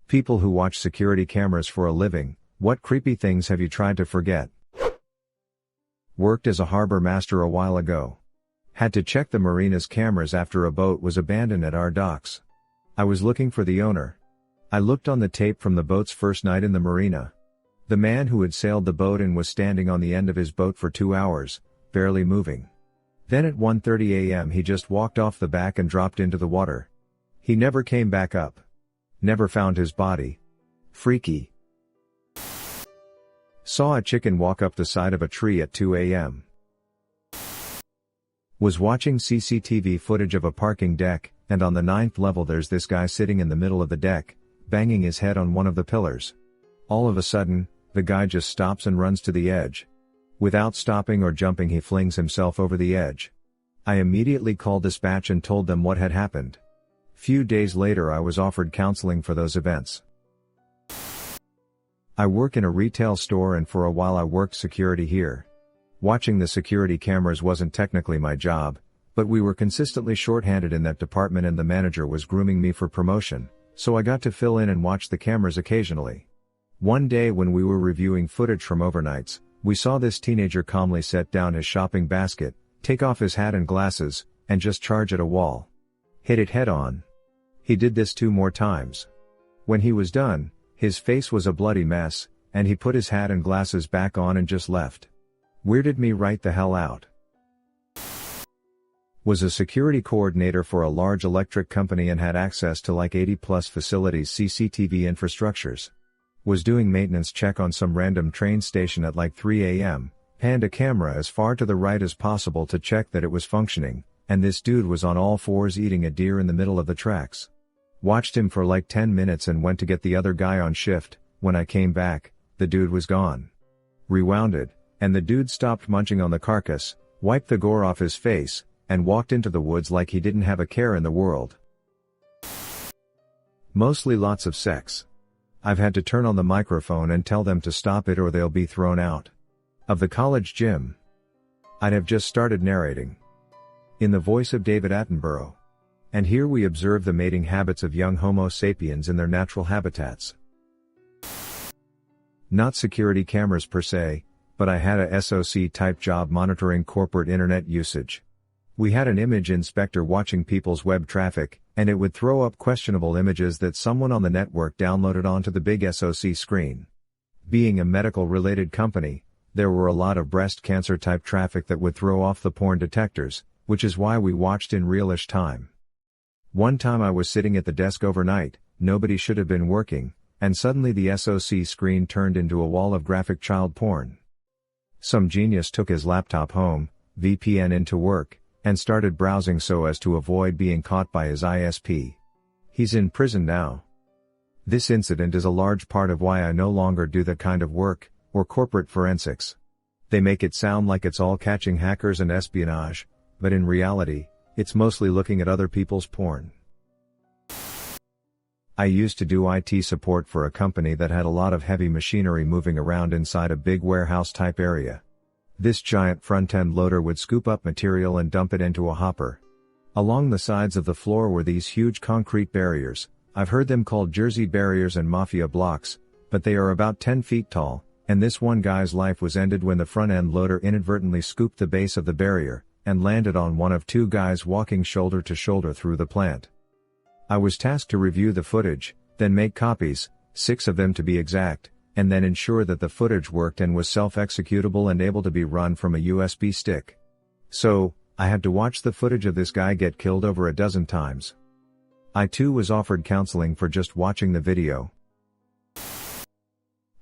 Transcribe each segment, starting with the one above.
People who watch security cameras for a living, what creepy things have you tried to forget? Worked as a harbor master a while ago. Had to check the marina's cameras after a boat was abandoned at our docks. I was looking for the owner. I looked on the tape from the boat's first night in the marina. The man who had sailed the boat in was standing on the end of his boat for 2 hours, barely moving. Then at 1:30 a.m. he just walked off the back and dropped into the water. He never came back up. Never found his body. Freaky. Saw a chicken walk up the side of a tree at 2 a.m. Was watching CCTV footage of a parking deck, and on the 9th level there's this guy sitting in the middle of the deck, banging his head on one of the pillars. All of a sudden, the guy just stops and runs to the edge. Without stopping or jumping he flings himself over the edge. I immediately called dispatch and told them what had happened. Few days later I was offered counseling for those events. I work in a retail store and for a while I worked security here. Watching the security cameras wasn't technically my job, but we were consistently shorthanded in that department and the manager was grooming me for promotion, so I got to fill in and watch the cameras occasionally. One day when we were reviewing footage from overnights, we saw this teenager calmly set down his shopping basket, take off his hat and glasses, and just charge at a wall. Hit it head on. He did this 2 more times. When he was done, his face was a bloody mess, and he put his hat and glasses back on and just left. Weirded me right the hell out. Was a security coordinator for a large electric company and had access to like 80 plus facilities CCTV infrastructures. Was doing maintenance check on some random train station at like 3 a.m., panned a camera as far to the right as possible to check that it was functioning, and this dude was on all fours eating a deer in the middle of the tracks. Watched him for like 10 minutes and went to get the other guy on shift. When I came back, the dude was gone. Rewound it, and the dude stopped munching on the carcass, wiped the gore off his face, and walked into the woods like he didn't have a care in the world. Mostly lots of sex. I've had to turn on the microphone and tell them to stop it or they'll be thrown out of the college gym. I'd have just started narrating in the voice of David Attenborough. And here we observe the mating habits of young Homo sapiens in their natural habitats. Not security cameras per se, but I had a SOC type job monitoring corporate internet usage. We had an image inspector watching people's web traffic, and it would throw up questionable images that someone on the network downloaded onto the big SOC screen. Being a medical related company, there were a lot of breast cancer type traffic that would throw off the porn detectors, which is why we watched in realish time. One time I was sitting at the desk overnight, nobody should have been working, and suddenly the SOC screen turned into a wall of graphic child porn. Some genius took his laptop home, VPN into work, and started browsing so as to avoid being caught by his ISP. He's in prison now. This incident is a large part of why I no longer do that kind of work, or corporate forensics. They make it sound like it's all catching hackers and espionage, but in reality, it's mostly looking at other people's porn. I used to do IT support for a company that had a lot of heavy machinery moving around inside a big warehouse type area. This giant front-end loader would scoop up material and dump it into a hopper. Along the sides of the floor were these huge concrete barriers. I've heard them called Jersey barriers and mafia blocks, but they are about 10 feet tall, and this one guy's life was ended when the front-end loader inadvertently scooped the base of the barrier, and landed on one of 2 guys walking shoulder to shoulder through the plant. I was tasked to review the footage, then make copies, 6 of them to be exact, and then ensure that the footage worked and was self-executable and able to be run from a USB stick. So, I had to watch the footage of this guy get killed over a dozen times. I too was offered counseling for just watching the video.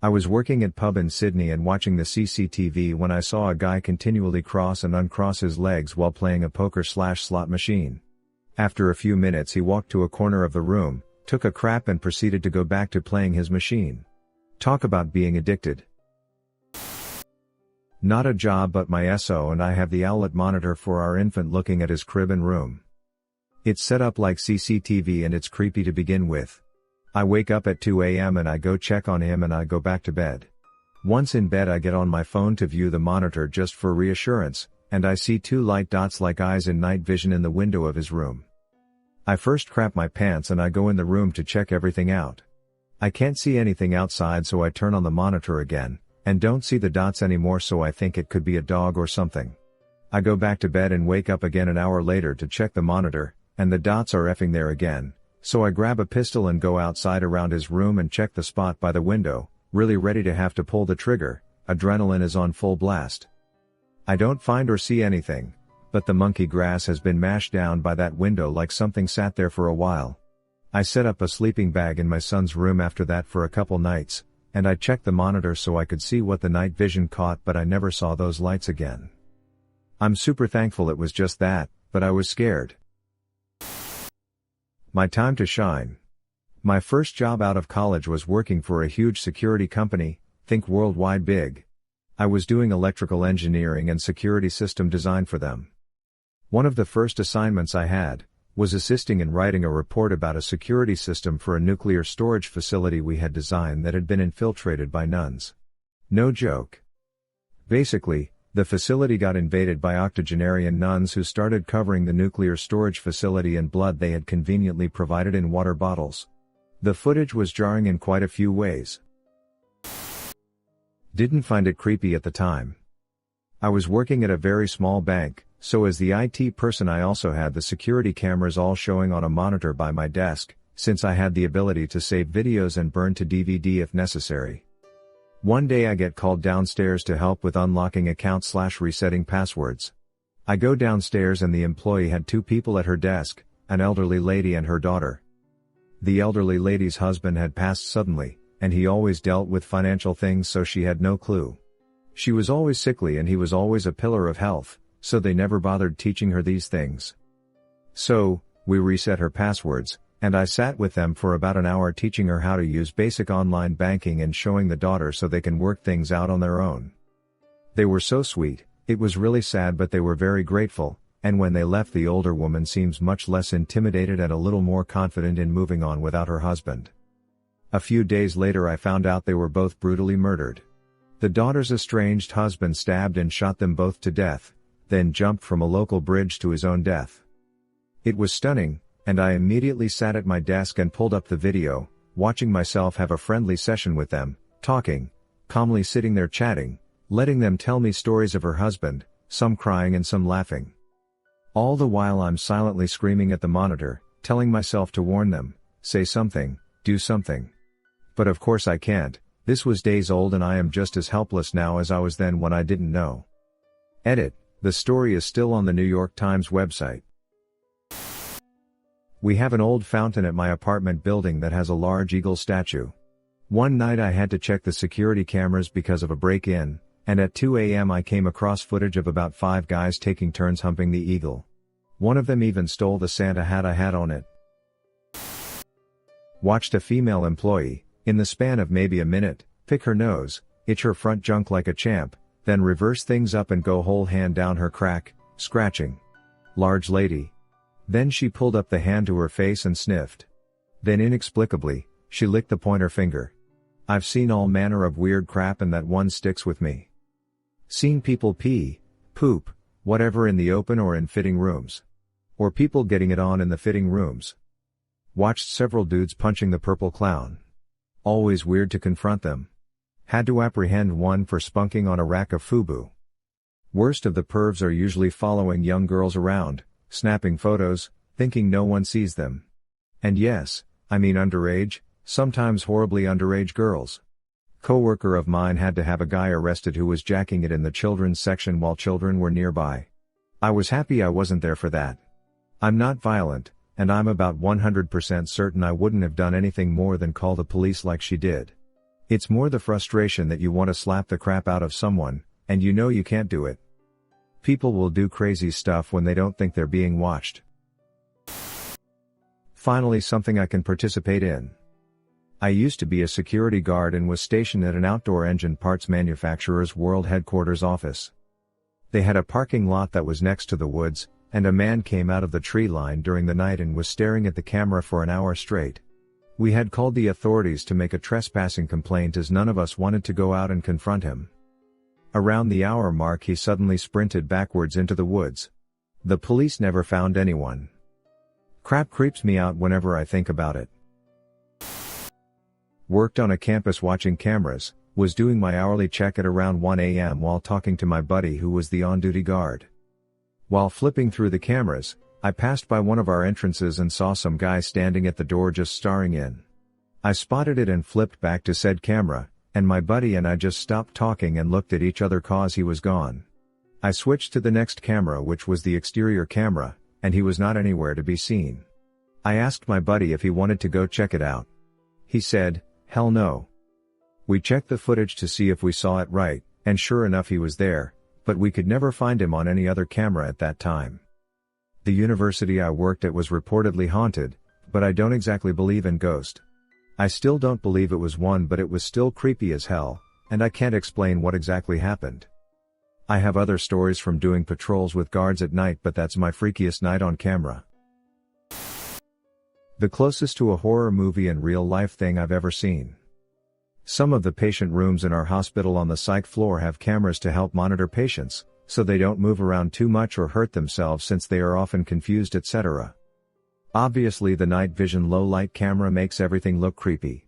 I was working at pub in Sydney and watching the CCTV when I saw a guy continually cross and uncross his legs while playing a poker/slot machine. After a few minutes he walked to a corner of the room, took a crap and proceeded to go back to playing his machine. Talk about being addicted. Not a job, but my SO and I have the owlet monitor for our infant looking at his crib and room. It's set up like CCTV and it's creepy to begin with. I wake up at 2 a.m. and I go check on him and I go back to bed. Once in bed I get on my phone to view the monitor just for reassurance, and I see 2 light dots like eyes in night vision in the window of his room. I first crap my pants and I go in the room to check everything out. I can't see anything outside, so I turn on the monitor again, and don't see the dots anymore, so I think it could be a dog or something. I go back to bed and wake up again an hour later to check the monitor, and the dots are effing there again, so I grab a pistol and go outside around his room and check the spot by the window, really ready to have to pull the trigger. Adrenaline is on full blast. I don't find or see anything, but the monkey grass has been mashed down by that window like something sat there for a while. I set up a sleeping bag in my son's room after that for a couple nights, and I checked the monitor so I could see what the night vision caught, but I never saw those lights again. I'm super thankful it was just that, but I was scared. My time to shine. My first job out of college was working for a huge security company, think worldwide big. I was doing electrical engineering and security system design for them. One of the first assignments I had was assisting in writing a report about a security system for a nuclear storage facility we had designed that had been infiltrated by nuns. No joke. Basically, the facility got invaded by octogenarian nuns who started covering the nuclear storage facility in blood they had conveniently provided in water bottles. The footage was jarring in quite a few ways. Didn't find it creepy at the time. I was working at a very small bank, so as the IT person I also had the security cameras all showing on a monitor by my desk, since I had the ability to save videos and burn to DVD if necessary. One day I get called downstairs to help with unlocking accounts/resetting passwords. I go downstairs and the employee had two people at her desk, an elderly lady and her daughter. The elderly lady's husband had passed suddenly, and he always dealt with financial things, so she had no clue. She was always sickly and he was always a pillar of health, so they never bothered teaching her these things. So, we reset her passwords, and I sat with them for about an hour teaching her how to use basic online banking and showing the daughter so they can work things out on their own. They were so sweet, it was really sad, but they were very grateful, and when they left the older woman seems much less intimidated and a little more confident in moving on without her husband. A few days later I found out they were both brutally murdered. The daughter's estranged husband stabbed and shot them both to death, then jumped from a local bridge to his own death. It was stunning, and I immediately sat at my desk and pulled up the video, watching myself have a friendly session with them, talking, calmly sitting there chatting, letting them tell me stories of her husband, some crying and some laughing. All the while I'm silently screaming at the monitor, telling myself to warn them, say something, do something. But of course I can't. This was days old and I am just as helpless now as I was then when I didn't know. Edit. The story is still on the New York Times website. We have an old fountain at my apartment building that has a large eagle statue. One night I had to check the security cameras because of a break-in, and at 2 a.m. I came across footage of about 5 guys taking turns humping the eagle. One of them even stole the Santa hat I had on it. Watched a female employee, in the span of maybe a minute, pick her nose, itch her front junk like a champ, then reverse things up and go whole hand down her crack, scratching. Large lady. Then she pulled up the hand to her face and sniffed. Then inexplicably, she licked the pointer finger. I've seen all manner of weird crap and that one sticks with me. Seen people pee, poop, whatever in the open or in fitting rooms. Or people getting it on in the fitting rooms. Watched several dudes punching the purple clown. Always weird to confront them. Had to apprehend one for spunking on a rack of FUBU. Worst of the pervs are usually following young girls around, snapping photos, thinking no one sees them. And yes, I mean underage, sometimes horribly underage girls. Coworker of mine had to have a guy arrested who was jacking it in the children's section while children were nearby. I was happy I wasn't there for that. I'm not violent, and I'm about 100% certain I wouldn't have done anything more than call the police like she did. It's more the frustration that you want to slap the crap out of someone, and you know you can't do it. People will do crazy stuff when they don't think they're being watched. Finally, something I can participate in. I used to be a security guard and was stationed at an outdoor engine parts manufacturer's world headquarters office. They had a parking lot that was next to the woods, and a man came out of the tree line during the night and was staring at the camera for an hour straight. We had called the authorities to make a trespassing complaint as none of us wanted to go out and confront him. Around the hour mark he suddenly sprinted backwards into the woods. The police never found anyone. Crap creeps me out whenever I think about it. Worked on a campus watching cameras, was doing my hourly check at around 1 a.m. while talking to my buddy who was the on-duty guard. While flipping through the cameras, I passed by one of our entrances and saw some guy standing at the door just staring in. I spotted it and flipped back to said camera, and my buddy and I just stopped talking and looked at each other cause he was gone. I switched to the next camera, which was the exterior camera, and he was not anywhere to be seen. I asked my buddy if he wanted to go check it out. He said, "Hell no." We checked the footage to see if we saw it right, and sure enough he was there, but we could never find him on any other camera at that time. The university I worked at was reportedly haunted, but I don't exactly believe in ghosts. I still don't believe it was one, but it was still creepy as hell, and I can't explain what exactly happened. I have other stories from doing patrols with guards at night, but that's my freakiest night on camera. The closest to a horror movie and real life thing I've ever seen. Some of the patient rooms in our hospital on the psych floor have cameras to help monitor patients, so they don't move around too much or hurt themselves since they are often confused, etc. Obviously the night vision low light camera makes everything look creepy.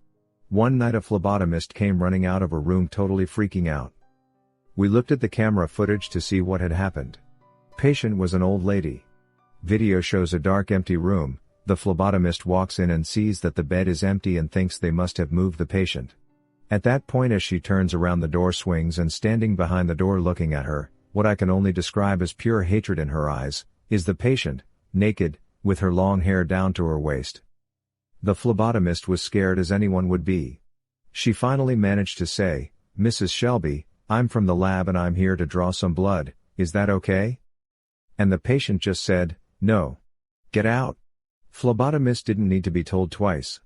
One night a phlebotomist came running out of a room totally freaking out. We looked at the camera footage to see what had happened. Patient was an old lady. Video shows a dark empty room. The phlebotomist walks in and sees that the bed is empty and thinks they must have moved the patient. At that point, as she turns around, the door swings, and standing behind the door looking at her, what I can only describe as pure hatred in her eyes, is the patient, naked, with her long hair down to her waist. The phlebotomist was scared as anyone would be. She finally managed to say, "Mrs. Shelby, I'm from the lab and I'm here to draw some blood, is that okay?" And the patient just said, "No. Get out." Phlebotomist didn't need to be told twice.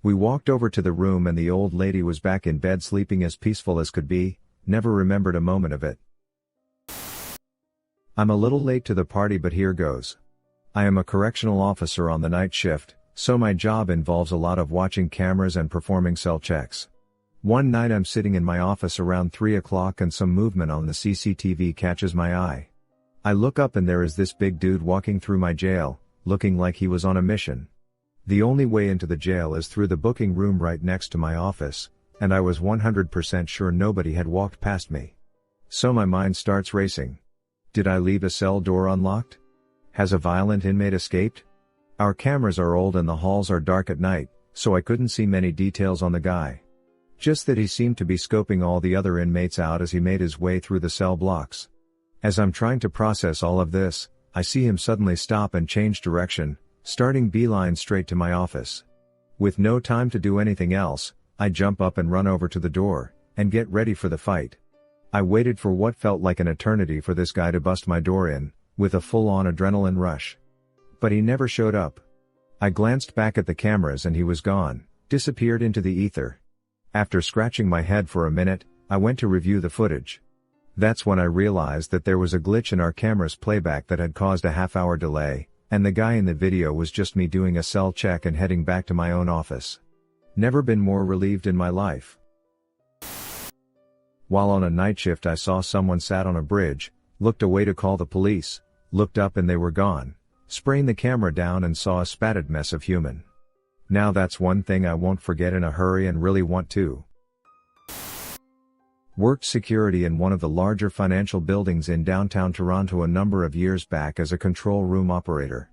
We walked over to the room and the old lady was back in bed sleeping as peaceful as could be, never remembered a moment of it. I'm a little late to the party, but here goes. I am a correctional officer on the night shift, so my job involves a lot of watching cameras and performing cell checks. One night I'm sitting in my office around 3 o'clock and some movement on the CCTV catches my eye. I look up and there is this big dude walking through my jail, looking like he was on a mission. The only way into the jail is through the booking room right next to my office, and I was 100% sure nobody had walked past me. So my mind starts racing. Did I leave a cell door unlocked? Has a violent inmate escaped? Our cameras are old and the halls are dark at night, so I couldn't see many details on the guy. Just that he seemed to be scoping all the other inmates out as he made his way through the cell blocks. As I'm trying to process all of this, I see him suddenly stop and change direction, starting beeline straight to my office. With no time to do anything else, I jump up and run over to the door, and get ready for the fight. I waited for what felt like an eternity for this guy to bust my door in, with a full-on adrenaline rush. But he never showed up. I glanced back at the cameras and he was gone, disappeared into the ether. After scratching my head for a minute, I went to review the footage. That's when I realized that there was a glitch in our camera's playback that had caused a half-hour delay, and the guy in the video was just me doing a cell check and heading back to my own office. Never been more relieved in my life. While on a night shift I saw someone sat on a bridge, looked away to call the police, looked up and they were gone, spraying the camera down and saw a spattered mess of human. Now that's one thing I won't forget in a hurry and really want to. Worked security in one of the larger financial buildings in downtown Toronto a number of years back as a control room operator.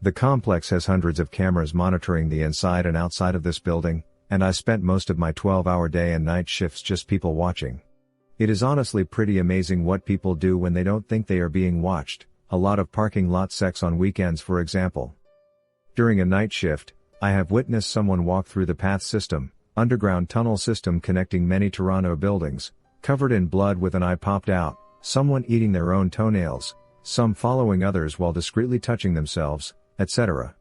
The complex has hundreds of cameras monitoring the inside and outside of this building, and I spent most of my 12-hour day and night shifts just people watching. It is honestly pretty amazing what people do when they don't think they are being watched, a lot of parking lot sex on weekends for example. During a night shift, I have witnessed someone walk through the PATH system, underground tunnel system connecting many Toronto buildings, covered in blood with an eye popped out, someone eating their own toenails, some following others while discreetly touching themselves, etc.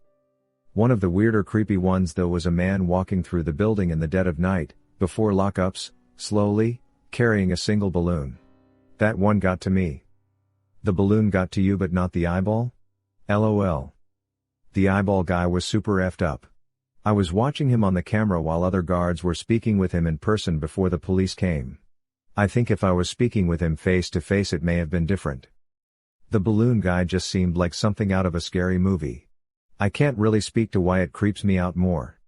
One of the weirder creepy ones though was a man walking through the building in the dead of night, before lockups, slowly, carrying a single balloon. That one got to me. The balloon got to you but not the eyeball? LOL. The eyeball guy was super effed up. I was watching him on the camera while other guards were speaking with him in person before the police came. I think if I was speaking with him face to face it may have been different. The balloon guy just seemed like something out of a scary movie. I can't really speak to why it creeps me out more.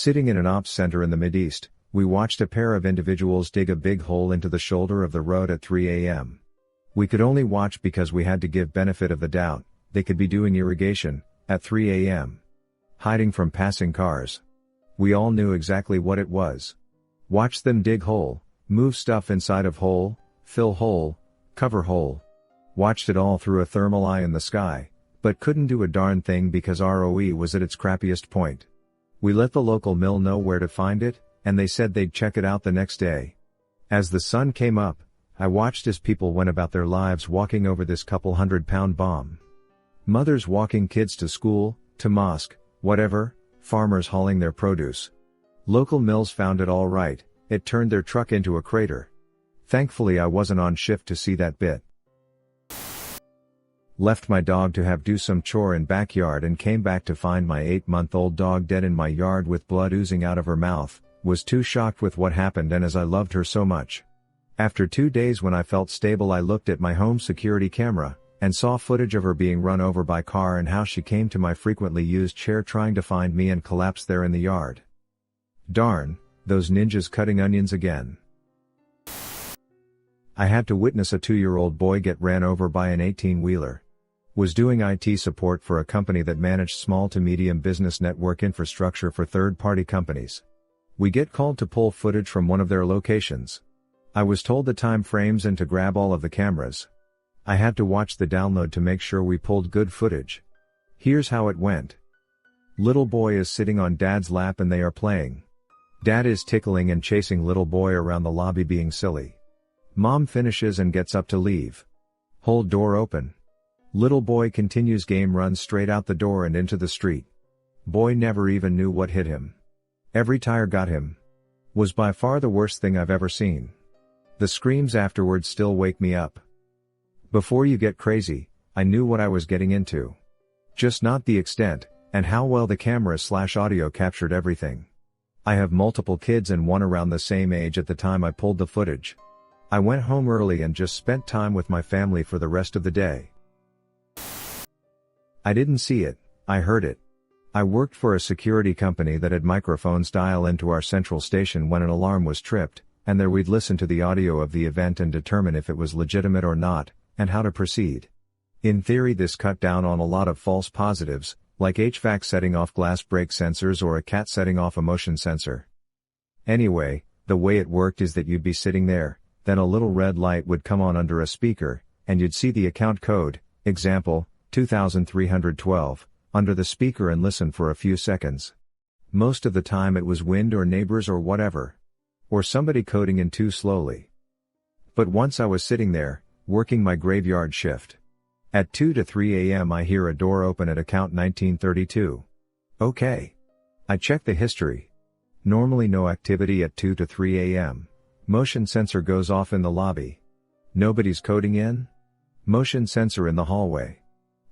Sitting in an ops center in the Mideast, we watched a pair of individuals dig a big hole into the shoulder of the road at 3 a.m. We could only watch because we had to give benefit of the doubt, they could be doing irrigation, at 3 a.m. Hiding from passing cars. We all knew exactly what it was. Watched them dig hole, move stuff inside of hole, fill hole, cover hole. Watched it all through a thermal eye in the sky, but couldn't do a darn thing because ROE was at its crappiest point. We let the local mill know where to find it, and they said they'd check it out the next day. As the sun came up, I watched as people went about their lives walking over this couple 100-pound bomb. Mothers walking kids to school, to mosque, whatever, farmers hauling their produce. Local mills found it all right, it turned their truck into a crater. Thankfully I wasn't on shift to see that bit. Left my dog to do some chore in backyard and came back to find my 8-month-old dog dead in my yard with blood oozing out of her mouth, was too shocked with what happened and as I loved her so much. After 2 days when I felt stable I looked at my home security camera, and saw footage of her being run over by car and how she came to my frequently used chair trying to find me and collapsed there in the yard. Darn, those ninjas cutting onions again. I had to witness a 2-year-old boy get ran over by an 18-wheeler. Was doing IT support for a company that managed small to medium business network infrastructure for third-party companies. We get called to pull footage from one of their locations. I was told the time frames and to grab all of the cameras. I had to watch the download to make sure we pulled good footage. Here's how it went. Little boy is sitting on dad's lap and they are playing. Dad is tickling and chasing little boy around the lobby being silly. Mom finishes and gets up to leave. Hold door open. Little boy continues game, runs straight out the door and into the street. Boy never even knew what hit him. Every tire got him. Was by far the worst thing I've ever seen. The screams afterwards still wake me up. Before you get crazy, I knew what I was getting into. Just not the extent, and how well the camera/audio captured everything. I have multiple kids and one around the same age at the time I pulled the footage. I went home early and just spent time with my family for the rest of the day. I didn't see it, I heard it. I worked for a security company that had microphones dial into our central station when an alarm was tripped, and there we'd listen to the audio of the event and determine if it was legitimate or not, and how to proceed. In theory this cut down on a lot of false positives, like HVAC setting off glass break sensors or a cat setting off a motion sensor. Anyway, the way it worked is that you'd be sitting there, then a little red light would come on under a speaker, and you'd see the account code, example, 2312, under the speaker and listen for a few seconds. Most of the time it was wind or neighbors or whatever. Or somebody coding in too slowly. But once I was sitting there, working my graveyard shift. At 2 to 3 a.m. I hear a door open at account 1932. Okay. I check the history. Normally no activity at 2 to 3 a.m. Motion sensor goes off in the lobby. Nobody's coding in? Motion sensor in the hallway.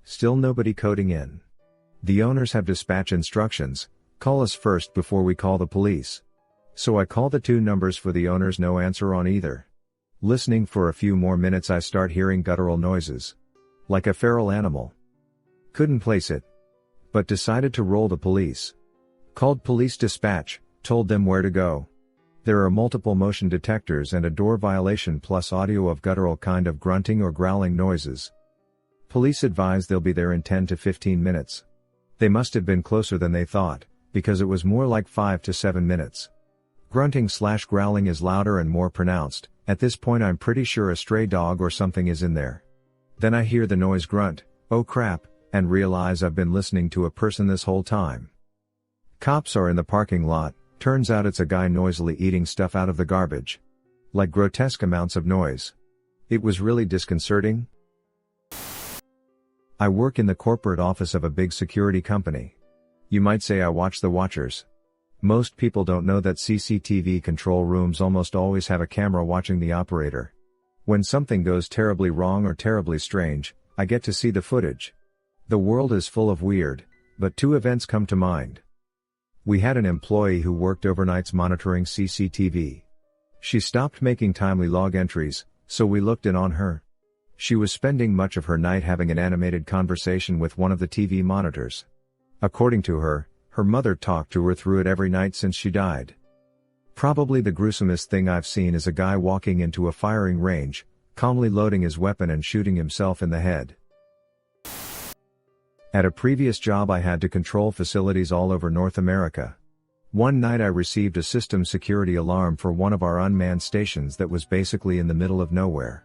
Still nobody coding in. The owners have dispatch instructions, call us first before we call the police. So I call the 2 numbers for the owners, no answer on either. Listening for a few more minutes I start hearing guttural noises. Like a feral animal. Couldn't place it. But decided to roll the police. Called police dispatch, told them where to go. There are multiple motion detectors and a door violation plus audio of guttural kind of grunting or growling noises. Police advise they'll be there in 10 to 15 minutes. They must have been closer than they thought, because it was more like 5 to 7 minutes. Grunting/growling is louder and more pronounced. At this point I'm pretty sure a stray dog or something is in there. Then I hear the noise grunt, oh crap, and realize I've been listening to a person this whole time. Cops are in the parking lot, turns out it's a guy noisily eating stuff out of the garbage. Like grotesque amounts of noise. It was really disconcerting. I work in the corporate office of a big security company. You might say I watch the watchers. Most people don't know that CCTV control rooms almost always have a camera watching the operator. When something goes terribly wrong or terribly strange, I get to see the footage. The world is full of weird, but 2 events come to mind. We had an employee who worked overnights monitoring CCTV. She stopped making timely log entries, so we looked in on her. She was spending much of her night having an animated conversation with one of the TV monitors. According to her, Her mother talked to her through it every night since she died. Probably the gruesomest thing I've seen is a guy walking into a firing range, calmly loading his weapon and shooting himself in the head. At a previous job I had to control facilities all over North America. One night I received a system security alarm for one of our unmanned stations that was basically in the middle of nowhere.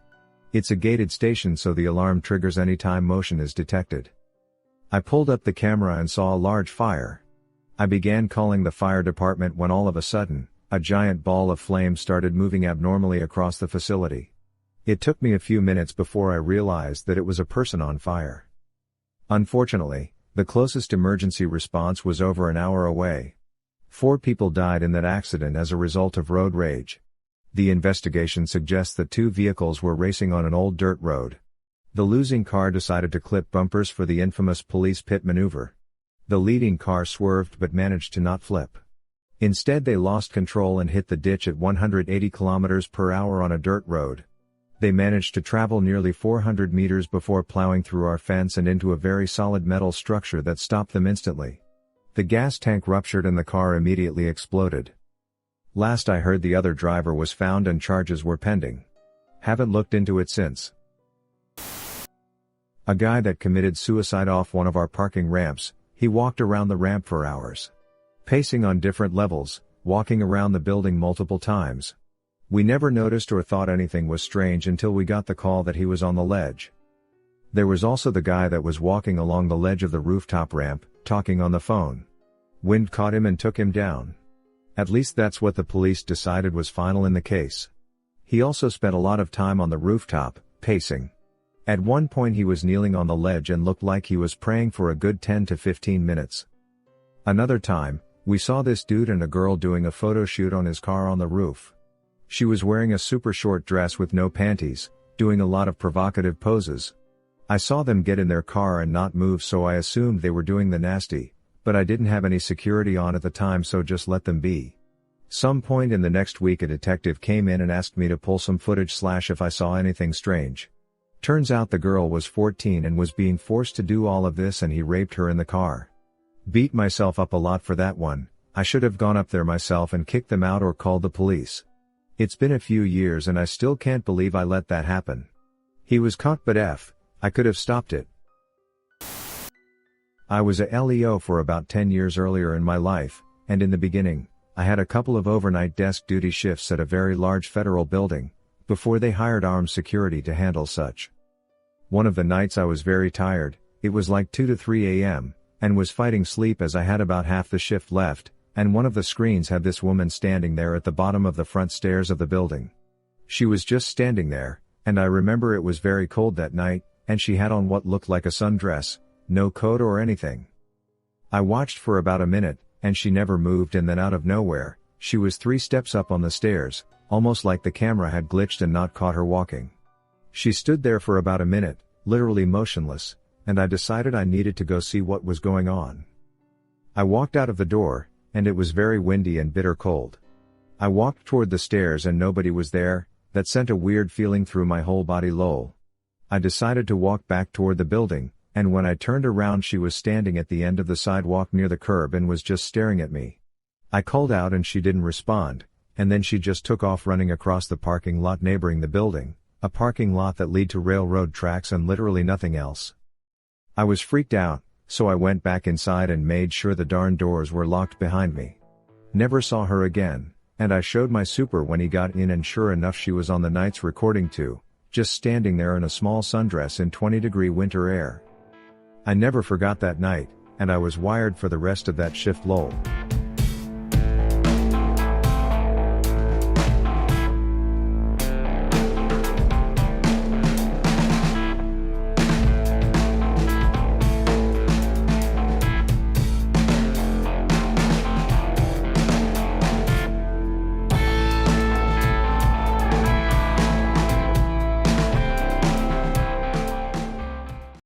It's a gated station, so the alarm triggers anytime motion is detected. I pulled up the camera and saw a large fire. I began calling the fire department when all of a sudden, a giant ball of flame started moving abnormally across the facility. It took me a few minutes before I realized that it was a person on fire. Unfortunately, the closest emergency response was over an hour away. 4 people died in that accident as a result of road rage. The investigation suggests that 2 vehicles were racing on an old dirt road. The losing car decided to clip bumpers for the infamous police pit maneuver. The leading car swerved but managed to not flip. Instead, they lost control and hit the ditch at 180 km per hour on a dirt road. They managed to travel nearly 400 meters before plowing through our fence and into a very solid metal structure that stopped them instantly. The gas tank ruptured and the car immediately exploded. Last I heard, the other driver was found and charges were pending. Haven't looked into it since. A guy that committed suicide off one of our parking ramps. He walked around the ramp for hours, pacing on different levels, walking around the building multiple times. We never noticed or thought anything was strange until we got the call that he was on the ledge. There was also the guy that was walking along the ledge of the rooftop ramp, talking on the phone. Wind caught him and took him down. At least that's what the police decided was final in the case. He also spent a lot of time on the rooftop, pacing. At one point he was kneeling on the ledge and looked like he was praying for a good 10 to 15 minutes. Another time, we saw this dude and a girl doing a photo shoot on his car on the roof. She was wearing a super short dress with no panties, doing a lot of provocative poses. I saw them get in their car and not move, so I assumed they were doing the nasty, but I didn't have any security on at the time, so just let them be. Some point in the next week a detective came in and asked me to pull some footage / if I saw anything strange. Turns out the girl was 14 and was being forced to do all of this, and he raped her in the car. Beat myself up a lot for that one. I should have gone up there myself and kicked them out or called the police. It's been a few years and I still can't believe I let that happen. He was caught, but I could have stopped it. I was a LEO for about 10 years earlier in my life, and in the beginning, I had a couple of overnight desk duty shifts at a very large federal building, before they hired armed security to handle such. One of the nights I was very tired, it was like 2 to 3 a.m., and was fighting sleep as I had about half the shift left, and one of the screens had this woman standing there at the bottom of the front stairs of the building. She was just standing there, and I remember it was very cold that night, and she had on what looked like a sundress, no coat or anything. I watched for about a minute, and she never moved, and then out of nowhere, she was 3 steps up on the stairs, almost like the camera had glitched and not caught her walking. She stood there for about a minute, literally motionless, and I decided I needed to go see what was going on. I walked out of the door, and it was very windy and bitter cold. I walked toward the stairs and nobody was there. That sent a weird feeling through my whole body. I decided to walk back toward the building, and when I turned around she was standing at the end of the sidewalk near the curb and was just staring at me. I called out and she didn't respond, and then she just took off running across the parking lot neighboring the building, a parking lot that lead to railroad tracks and literally nothing else. I was freaked out, so I went back inside and made sure the darn doors were locked behind me. Never saw her again, and I showed my super when he got in, and sure enough she was on the night's recording too, just standing there in a small sundress in 20-degree winter air. I never forgot that night, and I was wired for the rest of that shift.